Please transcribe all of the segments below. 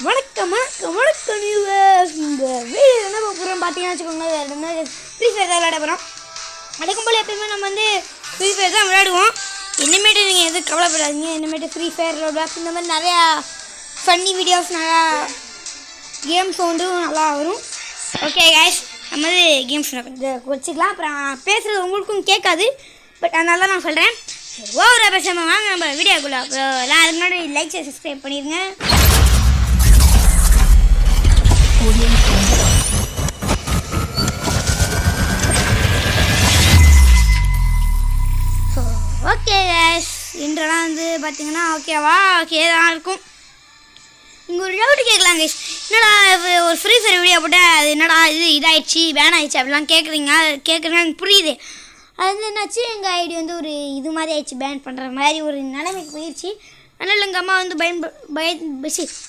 வணக்கம் வணக்கம் வணக்கம் நியூஸ். இந்த வீடியோ என்ன போகிறோம் பார்த்தீங்கன்னா வச்சுக்கோங்க, ஃப்ரீ ஃபயர் தான் விளையாட போகிறோம். வழக்கம் போல் எப்பயுமே நம்ம வந்து ஃப்ரீ ஃபயர் தான் விளையாடுவோம். இனிமேட்டு நீங்கள் எதுவும் கவலைப்படாதீங்க. இனிமேட்டு ஃப்ரீ ஃபயர் ரோப்ளாக்ஸ் இந்த மாதிரி நிறையா ஃபன்னி வீடியோஸ், நிறையா கேம்ஸ் வந்தும் நல்லா வரும். ஓகே கைஸ், நம்ம வந்து கேம்ஸ் கொஞ்சம் வச்சுக்கலாம். அப்புறம் பேசுகிறது உங்களுக்கும் கேட்காது, பட் அதனால தான் நான் சொல்கிறேன். ஓவராக பேசாமல் வாங்க நம்ம வீடியோக்குள்ளே. அப்புறம் எல்லாம் அதுக்கு முன்னாடி லைக் சப்ஸ்கிரைப் பண்ணிடுங்க. ஓகே கேஸ், இன்றெல்லாம் வந்து பார்த்தீங்கன்னா ஓகேவா, ஓகே தான் இருக்கும். இங்கே ஒரு டவுட் கேட்கலாம் கேஸ், என்னடா ஒரு ஃப்ரீ ஃபயர் வீடியோ போட்டால் அது என்னடா இதாகிடுச்சு பேன் ஆகிடுச்சு அப்படிலாம் கேட்குறீங்க எனக்கு புரியுது. அது வந்து என்னாச்சு, எங்கள் ஐடி வந்து ஒரு இது மாதிரி ஆயிடுச்சு, பேன் பண்ணுற மாதிரி ஒரு நிலைமைக்கு போயிடுச்சு. அதனால் எங்கள் அம்மா வந்து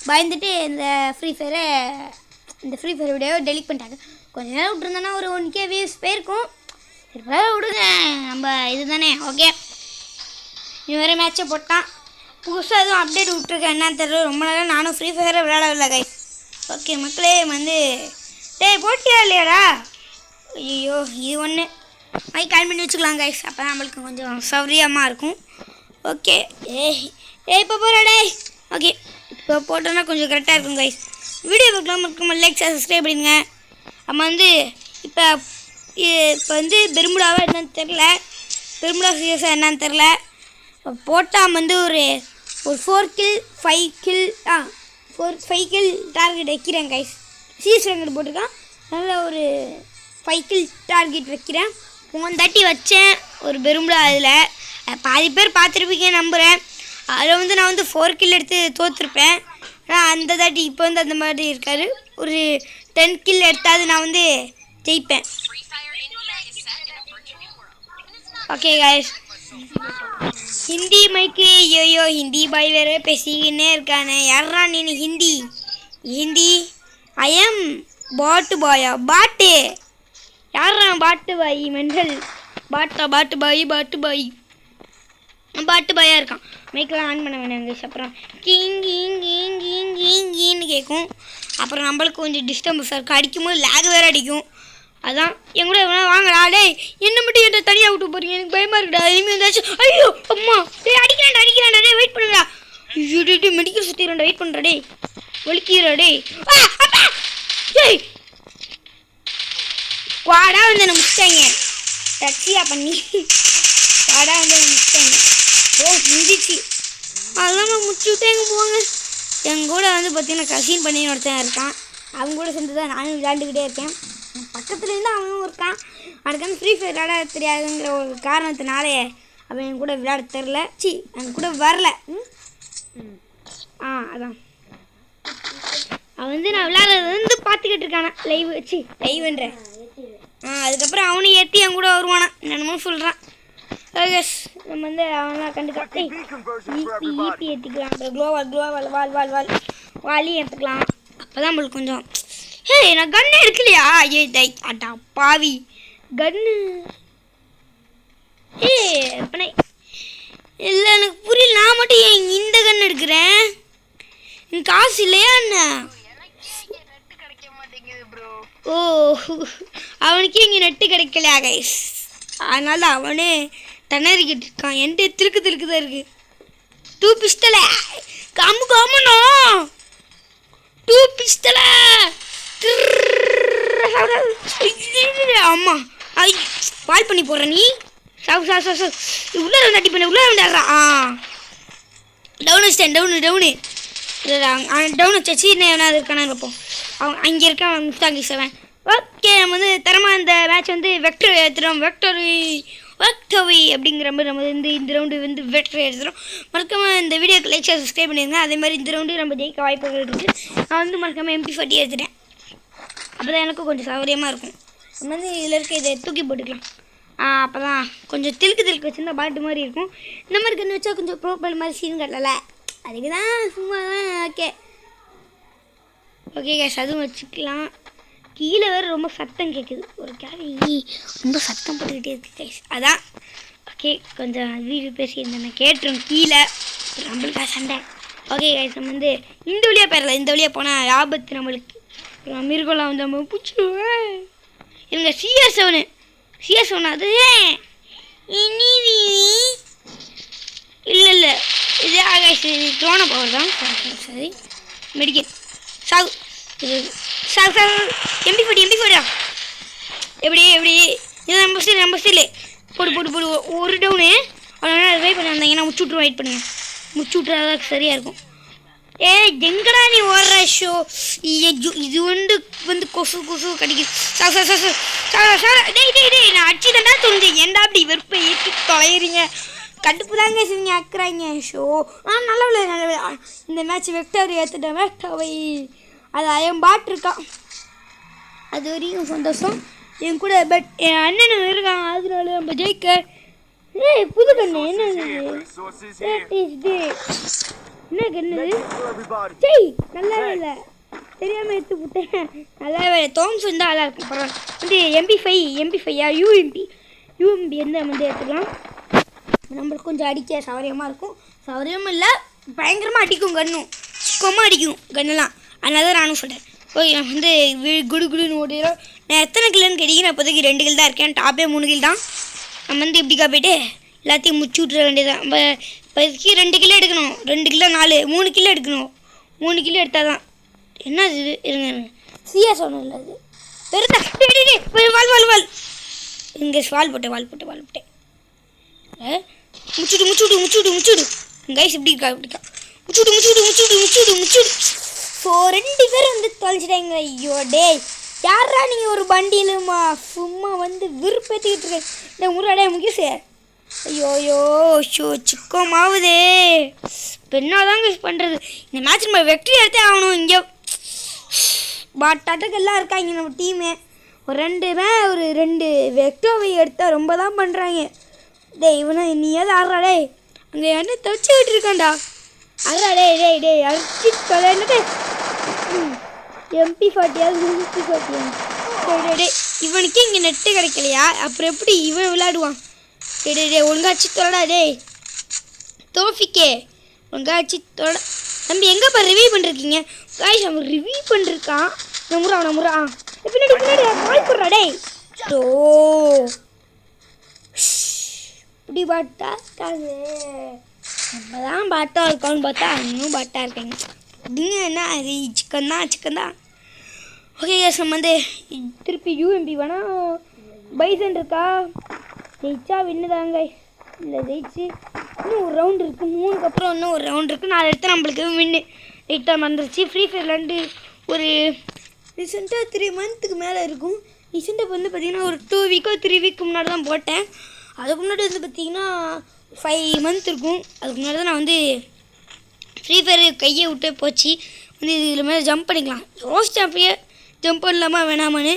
பயந்துட்டு இந்த ஃப்ரீ ஃபயர் வீடியோவை டெலிட் பண்ணிட்டாங்க. கொஞ்சம் நேரம் விட்டுருந்தோன்னா ஒரு 1K வியூஸ் போயிருக்கும். விடுங்க, நம்ம இது தானே. ஓகே, நீ வேறு மேட்ச்சை போட்டான். புதுசாக எதுவும் அப்டேட் விட்ருக்கேன் என்னன்னு தெரியல. ரொம்ப நேரம் நானும் ஃப்ரீ ஃபயரை விளையாடவில்லை கைஸ். ஓகே மக்களே, வந்து டேய் போட்டியா இல்லையாடா? ஐயோ, இது ஒன்று கால் பண்ணி வச்சுக்கலாம் கைஸ், அப்போ தான் நம்மளுக்கு கொஞ்சம் சௌரியமாக இருக்கும். ஓகே, இப்போ போகிறாடே. ஓகே, இப்போ போட்டோன்னா கொஞ்சம் கரெக்டாக இருக்கும் கைஸ். வீடியோ பார்க்கலாம், மறக்காம லைக் சப்ஸ்கிரைப் பண்ணிடுங்க. நம்ம வந்து இப்போ வந்து பெருமுடாவா என்னன்னு தெரில, பெருமுடா சீரியஸாக என்னன்னு தெரில. போட்டால் வந்து ஒரு 4 கில் 5 கில் 5 கில் டார்கெட் வைக்கிறேன் கைஸ். சீரியஸ் ரேங்கட் போட்டிருக்கான், நல்ல ஒரு 5 கில் டார்கெட் வைக்கிறேன். 130 வச்சேன் ஒரு பெருமுடா. அதில் பாதி பேர் பார்த்துருப்பீங்க நம்புகிறேன். அதில் வந்து நான் வந்து 4 கில் எடுத்து தோற்றுருப்பேன். ஆனால் அந்த தாட்டி இப்போ வந்து அந்த மாதிரி இருக்காரு. ஒரு 10 கில் எடுத்தாது நான் வந்து ஜெயிப்பேன். ஓகே கைஸ், ஹிந்தி மைக்கு ஐயோ ஹிந்தி பாய் வேறு பேசிக்கின்னே இருக்கானே. யாரா நீ ஹிந்தி ஐஎம் பாட்டு பாயா? பாட்டு யாரா? பாட்டு பாய் மென்டல் பாட்டு பாயாக இருக்கான். மைக்கெலாம் ஆன் பண்ண வேணாங்க. அப்புறம் கீன்னு கேட்கும். அப்புறம் நம்மளுக்கு கொஞ்சம் டிஸ்டர்பன்ஸாக இருக்கும். அடிக்கும்போது லேக் வேறு அடிக்கும். அதான் என் கூட வாங்கடா. டேய், என்ன மட்டும் என்கிட்ட தனியாக விட்டு போகிறீங்க, எனக்கு பயமாக இருக்குடா. இனிமேல் இருந்தாச்சும் ஐயோ அம்மா டே அடிக்கிறான்டா டே, வெயிட் பண்ணுடா. ஐயோ டே மெடிக்கல் சுற்றிடுறா, வெயிட் பண்ணுறா டே, வலிக்கிறா டே. டேய் வாடா வந்து என்னை முடிச்சிட்டாங்க, டச்சியாக பண்ணி வாடா வந்து என்னை முடிச்சிட்டாங்க. ஓ முடிஞ்சிச்சு, அதெல்லாம் முடிச்சு விட்டேங்க போங்க. எங்கள் கூட வந்து பார்த்தீங்கன்னா கசின் பண்ணி ஒருத்தன் இருக்கான். அவங்க கூட சேர்ந்து தான் நானும் விளையாண்டுக்கிட்டே இருக்கேன். பக்கத்துலேருந்து அவனும் இருக்கான். அதுக்கு வந்து ஃப்ரீ ஃபயர் விளையாட தெரியாதுங்கிற ஒரு காரணத்தினாலே அவன் என் கூட விளையாட தெரில, என் கூட வரல. அதான் அவன் வந்து நான் விளையாடுறது வந்து பார்த்துக்கிட்டு இருக்கானா லைவ்ன்ற. அதுக்கப்புறம் அவனும் ஏற்றி என் கூட வருவானா, என்னென்னமோ சொல்கிறான். நம்ம வந்து அவன்லாம் கண்டுக்காட்டி ஈப்பி ஏற்றிக்கலாம். அப்புறம் குளோவால் வாலி ஏற்றுக்கலாம். அப்போ தான் நம்மளுக்கு கொஞ்சம் நான் கன்று எடுக்கலையா? அட்டா பாவி கன்று இல்லை, எனக்கு புரியல. நான் மட்டும் ஏன் இந்த கன்று எடுக்கிறேன்? எனக்கு காசு இல்லையா என்ன? ஓ, அவனுக்கே இங்கே நெட்டு கிடைக்கலையா கைஸ்? அதனால அவனே திணறிக்கிட்டு இருக்கான். என்கிட்ட திருக்கு தான் இருக்குது. 2 பிஸ்டலை காமனோ 2 பிஸ்டலை. அம்மா வால் பண்ணி போடுற நீ. உள்ளே அடி பண்ண உள்ளே விளையாடுறா. டவுன் வச்சிட்டேன். டவுன் வச்சாச்சு. என்ன வேணா இருக்கானு இருப்போம். அவன் அங்கே இருக்கான் முஸ்தாங்கி 7. ஓகே, நம்ம வந்து தரமாக இந்த மேட்ச் வந்து வெக்டரி ஏற்றுறோம். வெக்டரி அப்படிங்கிற மாதிரி நம்ம வந்து இந்த ரவுண்டு வந்து வெக்டரி எடுத்துகிறோம். மறக்காமல் இந்த வீடியோக்கு லைக் சப்ஸ்கிரைப் பண்ணிடுங்க. அதே மாதிரி இந்த ரவுண்டு நம்ம ஜெயிக்க வாய்ப்புகள் இருக்குது. நான் வந்து மறக்காமல் MP40 எடுத்துட்டேன். அப்போ தான் எனக்கும் கொஞ்சம் சௌகரியமாக இருக்கும். நம்ம வந்து இதில் இருக்க இதை தூக்கி போட்டுக்கலாம். அப்போ தான் கொஞ்சம் திலுக்கு வச்சுருந்தா பாட்டு மாதிரி இருக்கும். இந்த மாதிரி கண்ணு வச்சா கொஞ்சம் ப்ரோப்பல் மாதிரி சீன் கட்டலை, அதுக்கு தான் சும்மா தான். ஓகே கேஸ், அதுவும் வச்சுக்கலாம். கீழே வேறு ரொம்ப சத்தம் கேட்குது. ஒரு கேள்வி ரொம்ப சத்தம் போட்டுக்கிட்டே இருக்குது கைஸ். அதான் ஓகே, கொஞ்சம் வீடு பேசியிருந்தேன் கேட்டுரும். கீழே நம்மளுக்கா சண்டை ஓகே கைஸ் நம்ம வந்து இந்த வழியாக போயிடலாம். இந்த வழியாக போனால் ஆபத்து நம்மளுக்கு. மிருகலாம் வந்து நம்ம பிடிச்சிடுவேன். இவங்க சிஎஸ்7 அது இல்லை இது கைஸ் இது க்ரோனா பவர் தான். சரி மெடிக்கல் சாகு சாகு எம்பி40 எப்படி இது நம்ம ஸ்டில் போடு ஒரு டவுனு அவ்வளோ ட்ரை பண்ணி வந்தாங்கன்னா முச்சுட்ரு வெயிட் பண்ணுங்க. முச்சுட்றாதான் சரியாக இருக்கும். எங்கடா நீ ஓடுற ஷோ இது வந்து கொசு கடிக்குது. டேய் நான் அடிச்சு தாண்டா தோணுது. ஏன்டா அப்படி வெறுப்பை ஏற்றி தொலைகிறீங்க? கடுப்பு தாங்க சரிங்க ஆக்குறாங்க ஷோ. நல்ல விளையாடு. இந்த மேட்ச் வெக்டாவை ஏற்றுட்டேன். வெக்டாவை அது என் பாட் இருக்கான். அது வரைக்கும் சந்தோஷம். என் கூட பட் என் அண்ணன் இருக்கான். அதனால நம்ம ஜெயிக்க. புது கண்ணு என்ன கண்ணு சரி நல்லா இல்லை தெரியாமல் எடுத்து போட்டேன். நல்லா தோம்ஸ் வந்து நல்லா இருக்கும். பரவாயில்ல வந்து எம்பி5 யூஎம்பி வந்து வந்து எடுத்துக்கலாம். நம்மளுக்கு கொஞ்சம் அடிக்க சௌரியமாக இருக்கும். சௌரியமாக இல்லை பயங்கரமாக அடிக்கும். கண்ணும் சுக்கமாக அடிக்கும் கண்ணெல்லாம். அதனால தான் நானும் சொல்கிறேன். ஓகே நான் வந்து குடுன்னு ஓடிடும். நான் எத்தனை கிலோன்னு கேட்டிங்கன்னா இப்போதைக்கு 2 கிலோ தான் இருக்கேன். டாப்பே 3 கிலோ தான். நம்ம வந்து இப்படிக்கா போய்ட்டு எல்லாத்தையும் முச்சு விட்ற வேண்டியதான். நம்ம இப்போதைக்கு 2 கிலோ எடுக்கணும். 2 கிலோ 3 கிலோ எடுக்கணும். 3 கிலோ எடுத்தால் தான் என்ன இது இருங்க சிஎஸ் ஒன்றும் இல்லை அது பெருதா வால் இங்கே வால் போட்டேன் முச்சுடு கைஸ் இப்படி இருக்கா முச்சுடு ஸோ 2 பேர் வந்து தொலைச்சிட்டாங்க. ஐயோ டேய் யாரா நீங்கள் ஒரு வண்டியிலுமா சும்மா வந்து விருப்பேற்றிக்கிட்டு இருக்கேன். இந்த முறைடே முக்கிய ஐயோ ஷோ சிக்கமாவுதே. இப்போ என்னதாங்க பண்ணுறது? இந்த மேட்ச் நம்ம வெற்றி எடுத்தே ஆகணும். இங்கே பாட்டாட்டுக்கு எல்லாம் இருக்காங்க நம்ம டீமு. ஒரு 2 வெக்டோவை எடுத்தால் ரொம்ப தான் பண்ணுறாங்க. டேய் இவனை நீ ஏதாவது ஆடுறாடே அங்கே என்ன துவச்சிக்கிட்டு இருக்கான்டா. அறா டேய் அடிச்சு என்னடே MP40 டே இவனுக்கு இங்கே நெட்டு கிடைக்கலையா? அப்புறம் எப்படி இவன் விளையாடுவான்? டே ஒழுங்காச்சு தொலைடா. டேய் தோஃபிக்கே ஒழுங்காச்சு தொலை. தம்பி எங்கேப்பா ரிவ்யூ பண்ணிருக்கீங்க? காய்ஸ் அவன் ரிவ்யூ பண்ணிருக்கான். முறை பின்னாடி கால் போடுறா. டேய் ஓ இப்படி பாட்டா இருக்காது. நம்ம தான் பாட்டா இருக்கோன்னு பார்த்தா இன்னும் பாட்டா இருக்காங்க. அப்படிங்க என்ன சிக்கன் தான். ஓகே நம்ம வந்து திருப்பி யூஎம்பி வேணால் பைசன் இருக்கா? ஜெயிச்சா வின்னுதாங்க. இல்லை ஜெயிச்சு இன்னும் ஒரு ரவுண்டு இருக்குது. 3க்கு அப்புறம் இன்னும் ஒரு ரவுண்டு இருக்குது. 4 எடுத்து நம்மளுக்கு வின்னு லைட்டாக வந்துருச்சு. ஃப்ரீ ஃபயர்லேருந்து ஒரு ரீசெண்டாக 3 மந்த்துக்கு மேலே இருக்கும். ரீசெண்டாக வந்து பார்த்திங்கன்னா ஒரு 2 வீக்கோ 3 வீக்கு முன்னாடி தான் போட்டேன். அதுக்கு முன்னாடி வந்து பார்த்திங்கன்னா 5 மந்த் இருக்கும். அதுக்கு முன்னாடி தான் நான் வந்து ஃப்ரீ ஃபயர் கையை விட்டு போச்சு. வந்து இதில் மேலே ஜம்ப் பண்ணிக்கலாம். யோசிச்சப்பயே ஜம்ப் பண்ணலாமா வேணாமான்னு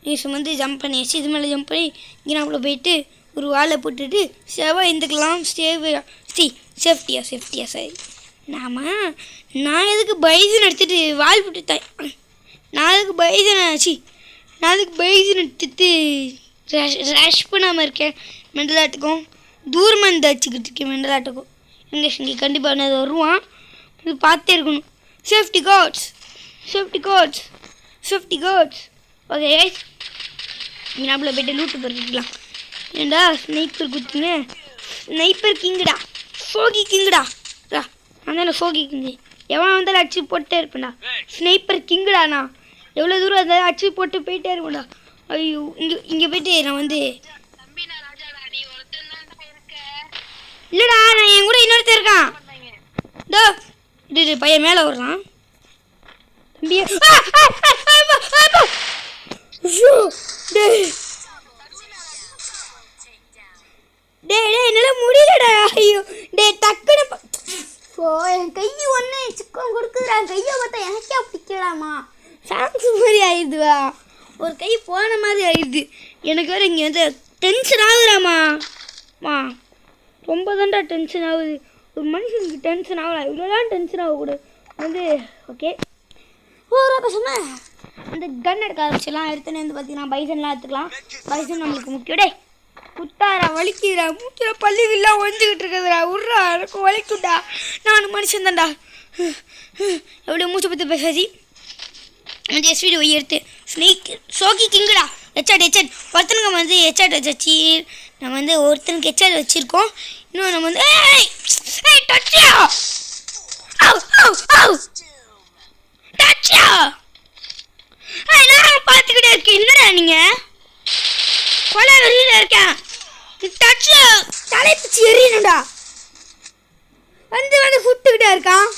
நியூஸ் வந்து ஜம்ப் பண்ணியாச்சு. இது மேலே ஜம்ப் பண்ணி இங்கே நம்மள போயிட்டு ஒரு வாழை போட்டுட்டு சேவாக இருந்துக்கலாம். சேஃப்டியா சரி. நான் எதுக்கு பைசன் எடுத்துகிட்டு வால் போட்டுட்டேன். நான் எதுக்கு பைசன் எடுத்துட்டு ரஷ் பண்ணாமல் இருக்கேன். மெண்டலாட்டுக்கும் தூரமாக இருந்து அடிச்சுக்கிட்டு இருக்கேன். மெண்டலாட்டுக்கும் இங்கே கண்டிப்பாக அது வருவான். இது பார்த்தே இருக்கணும். சேஃப்டி கார்ட்ஸ் ஓகே நம்மள போய்ட்டு லூட்டு பண்ணிக்கலாம். ஏண்டா ஸ்னைப்பர் குத்துங்க. ஸ்னைப்பர் கிங்குடா சோகி கிங்குடா. நான் தானே சோகி கிங்கு. எவன் வந்தாலும் அடிச்சு போட்டே இருப்பேன்டா. ஸ்னைப்பர் கிங்குடாண்ணா. எவ்வளோ தூரம் இருந்தாலும் அடிச்சு போட்டு போயிட்டே இருப்பேன்டா. ஐயோ இங்கே போயிட்டு நான் வந்து இல்லைடா நான் என் கூட இன்னொருத்தர் இருக்கான். டோ இது பையன் மேலே வர்றான். தம்பியே டேய் என்னால் முடியலடா. ஐயோ டேய் டக்குன்னு என் கை ஒன்று சிக்கம் கொடுக்குறா. கையை பார்த்தா எனக்கே பிடிக்கலாமா? சாங்ஸ் மாதிரி ஆயிடுதுவா. ஒரு கை போன மாதிரி ஆயிடுது. எனக்கு வேறு இங்கே வந்து டென்ஷன் ஆகுறாமா. ரொம்ப தான்டா டென்ஷன் ஆகுது. ஒரு மனுஷனுக்கு டென்ஷன் ஆகலாம். இவ்வளோதான் டென்ஷன் ஆகக்கூடாது வந்து. ஓகே பேசாம அந்த கன் எடுக்க ஆரம்பிச்சிடலாம். எடுத்துன்னு வந்து பார்த்தீங்கன்னா பைசன்லாம் எடுத்துக்கலாம். பைசன் நம்மளுக்கு முக்கியம். டே குத்தாரா வலிக்குதுடா. மூக்கில் பள்ளிகள்லாம் ஒழிஞ்சிக்கிட்டு இருக்குதுடா. விட்றா எனக்கு வலிக்குண்டா. நான் மனுஷன் தான்டா. எவ்வளோ மூச்சை பற்றி பேசாச்சு வந்து எஸ்விடி ஒய் எடுத்து ஸ்னேக் சோக்கி கிங்குடா ஹெச்ஆட் ஒருத்தனுக்கு வந்து ஹெச்ஆட் வச்சாச்சு நம்ம வந்து ஒருத்தனுக்கு ஹெச்ஆட் வச்சுருக்கோம் இன்னும் நம்ம வந்து நான் பார்த்துக்கிட்டே இருக்கேன் என்னடா நீங்கள் கொலை வெளியில் இருக்கேன் டச்சு தலைப்பிச்சு எறியணும்டா வந்து ஃபுட்டுக்கிட்டே இருக்கான்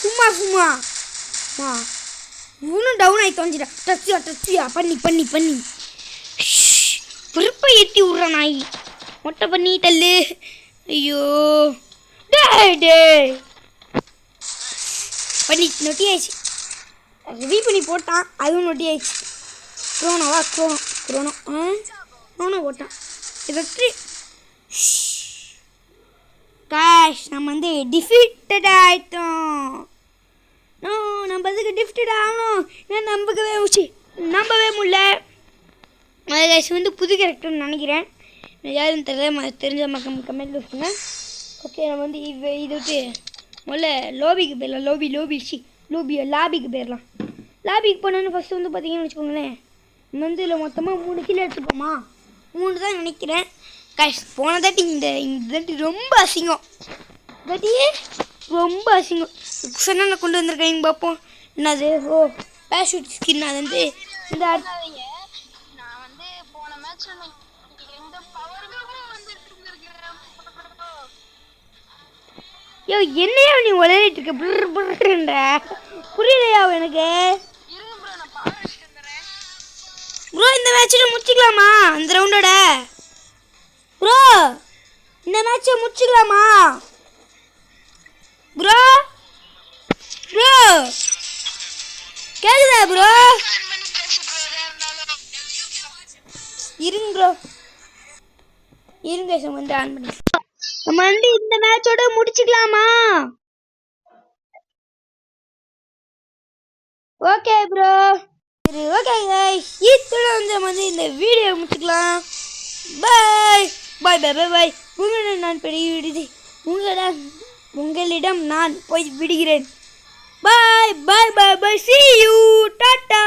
சும்மா இவனும் டவுன் ஆகி தொலைஞ்சிட்டான் டச்சியா பண்ணி விருப்பை ஏற்றி விட்றான் நாய் மொட்டை பண்ணி தள்ளு ஐயோ டே பண்ணி நொட்டி ஆயிடுச்சு ரிவி பண்ணி போட்டான் அதுவும் நொட்டி ஆயிடுச்சு குரோனோ போட்டான் வெற்றி காஷ் நம்ம வந்து டிஃபீட்டட் ஆகிட்டோம் நம்ம அதுக்கு டிஃபீட்டட் ஆகணும் ஏன்னா நம்பவே முடியல காஷ் வந்து புது கேரக்டர்னு நினைக்கிறேன் யாரும் தெரியல தெரிஞ்ச மக்கள் கமெண்ட்டில் சொல்லுங்க ஓகே நம்ம வந்து இது விட்டு முதல்ல லோபிக்கு போயிடலாம் லாபிக்கு போயிடலாம் லாபிக்கு போனோன்னு ஃபஸ்ட்டு வந்து பார்த்தீங்கன்னு வச்சுக்கோங்களேன் நம்ம வந்து இதில் மொத்தமாக 3 கிலோ எடுத்துப்போமா 3 தான் நினைக்கிறேன் காஷ் போன தாட்டி இந்த தாட்டி ரொம்ப அசிங்கம் சொன்ன நான் கொண்டு வந்திருக்கேன் பார்ப்போம் என்னது பேஷூட் ஸ்கின் அது வந்து இந்த யோ என்னையா நீ உளறிட்டு இருக்க புர்ன்ற புரியலையா எனக்கு ப்ரோ இந்த மேட்சை முடிச்சுக்கலாமா அந்த ரவுண்டோட ப்ரோ இந்த மேட்சை முடிச்சுக்கலாமா ப்ரோ கேக்குதா ப்ரோ இருங்க வந்து ஆன் பண்ணி நம்ம வந்து இந்த மேட்சோட முடிச்சுக்கலாமா ஓகே ப்ரோ சரி ஓகே गाइस இதோட வந்து நம்ம வந்து இந்த வீடியோ முடிச்சுக்கலாம் பாய் உங்களிடம் நான் போய் விடுகிறேன் பாய் see you டாடா